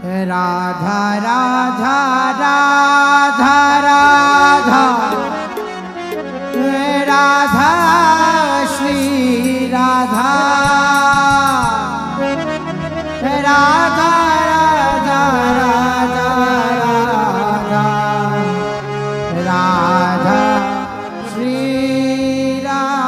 Radha Radha Radha Radha Radha Shri Radha Radha Radha Radha Radha Radha Shri Radha.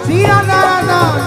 Shri Radha Radha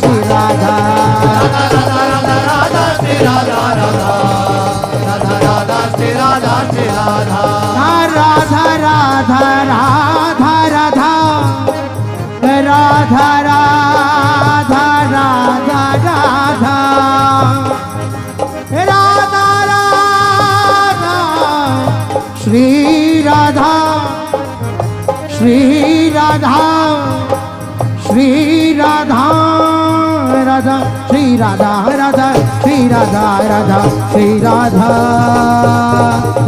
Shri Radha Radha Radha Radha Shri Radha Radha Radha Radha Shri Radha Shri Radha Radha Radha Radha Radha Radha Radha Radha Radha Radha Radha Shri Radha Shri Radha Shri Radha Radha Shri Radha Radha Shri Radha Radha Shri Radha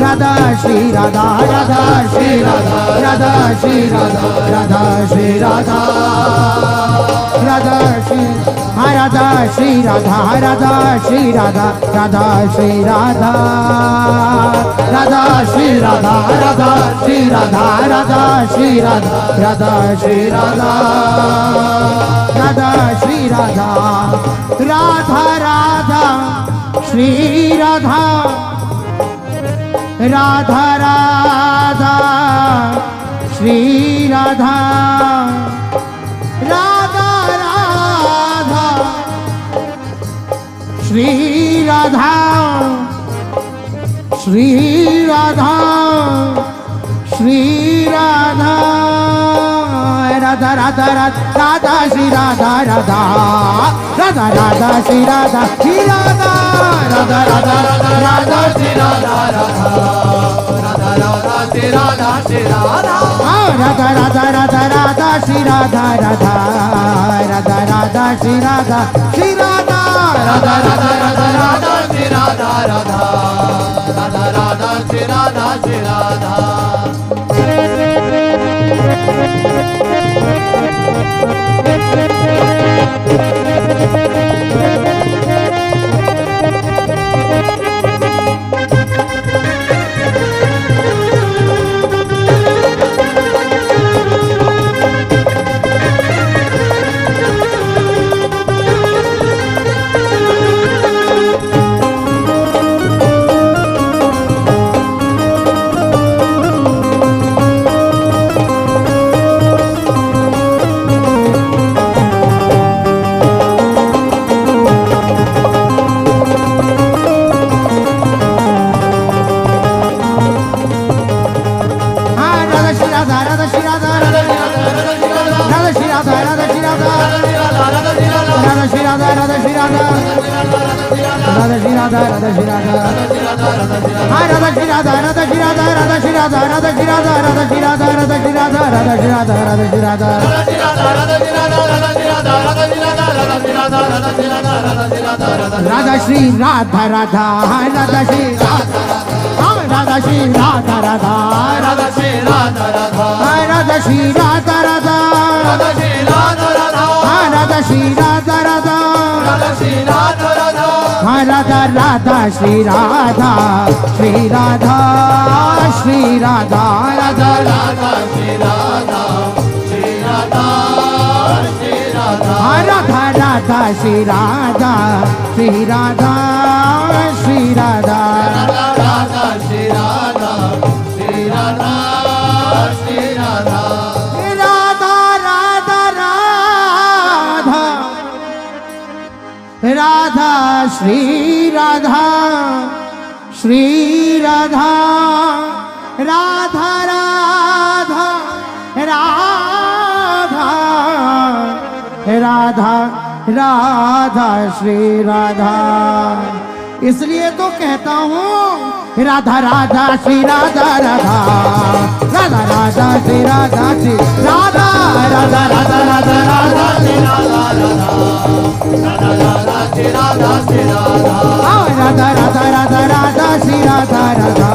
Radha Shri Radha Radha Shri Radha Radha Shri Radha Radha Shri Radha Radha Shri Radha Shri Radha Radha Shri Radha Radha Shri Radha Radha Shri Radha Radha Shri Radha Radha Shri Radha Radha Shri Radha Radha Shri Radha Radha Radha Shri Radha Radha Radha Shri Radha Radha Radha Shri Radha Shri Radha Shri Radha Radha Radha Radha Shri Radha Radha Radha Radha Shri Radha Shri Radha Radha Radha Radha Shri Radha Radha Radha Radha Shri Radha Shri Radha Radha Radha Radha Radha Shri Radha Radha Radha Radha Shri Radha Shri Radha Radha Radha Radha Radha Shri Radha Radha Radha Radha Shri Radha Shri Radha Radha Shri Radha Radha Radha Shri Radha Radha Shri Radha Radha Radha Shri Radha Radha Radha Shri Radha Radha Radha Shri Radha Radha Radha Shri Radha Radha Radha Shri Radha Radha Radha Radha Shri Radha Shri Radha Shri Radha Radha Radha Shri Radha Shri Radha Shri Radha Radha Radha Shri Radha Shri Radha Shri Radha Radha Radha Shri Radha Shri Radha Shri Radha Radha Radha Radha Radha Shri Radha Shri Radha Radha Radha Radha Radha Radha Shri Radha. इसलिए तो कहता हूँ राधा राधा श्री राधा राधा राधा राधा श्री राधा श्री राधा राधा राधा राधा राधा श्री राधा राधा राधा श्री राधा श्री राधा राधा राधा राधा राधा श्री राधा राधा राधा राधा श्री राधा श्री राधा राधा राधा राधा श्री राधा राधा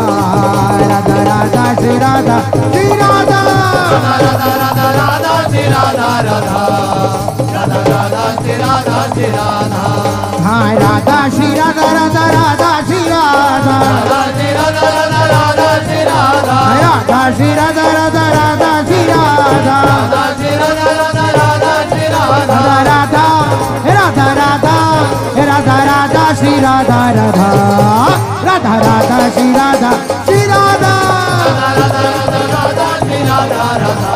राधा राधा श्री राधा श्री राधा हाँ राधा श्री राधा राधा राधा श्री राधा राधा श्री राधा राधा राधा श्री राधा राधा श्री राधा राधा राधा श्री राधा राधा श्री राधा राधा राधा श्री राधा राधा राधा राधा राधा राधा श्री राधा राधा राधा राधा श्री राधा श्री राधा राधा राधा राधा श्री राधा राधा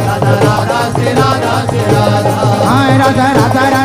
राधा राधा श्री राधा श्री राधा हाँ राधा राधा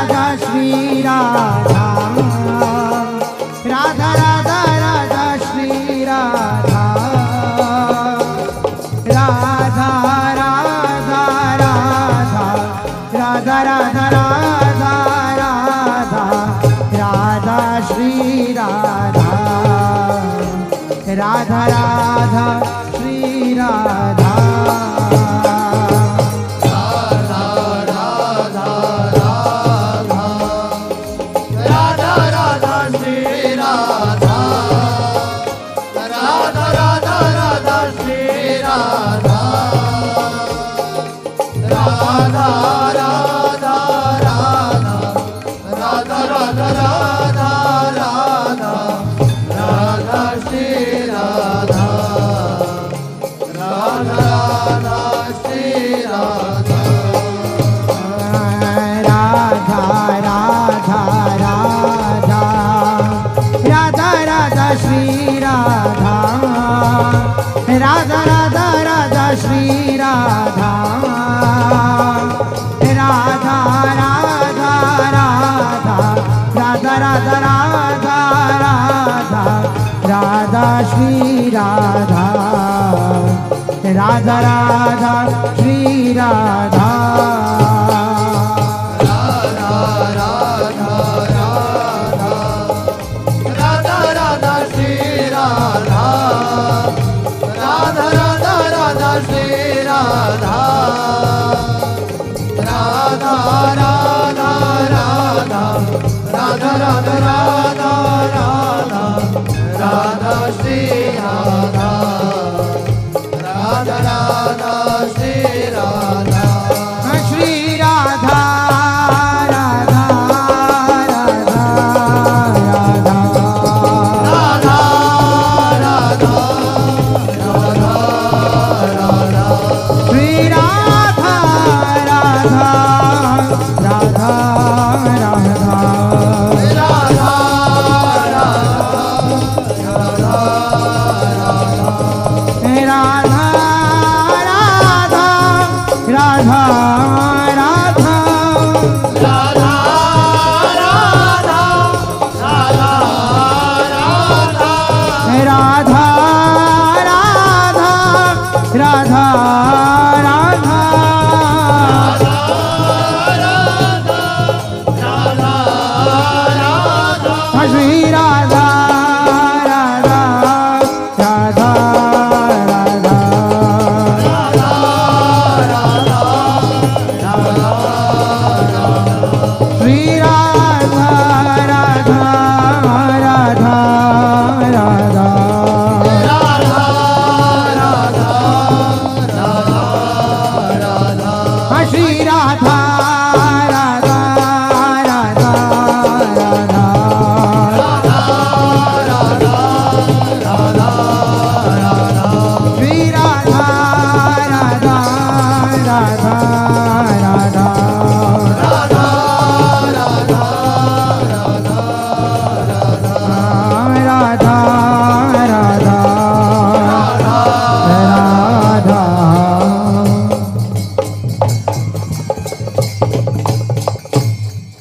राधा राधा श्री राधा राधा राधा राधा राधा राधा श्री राधा राधा राधा राधा श्री राधा राधा राधा राधा राधा राधा राधा राधा राधा श्री राधा राधा राधा श्री राधा राधा राधा राधा राधा राधा श्री राधा राधा राधा राधा श्री राधा राधा राधा राधा राधा राधा राधा राधा राधा श्री राधा राधा राधा श्री राधा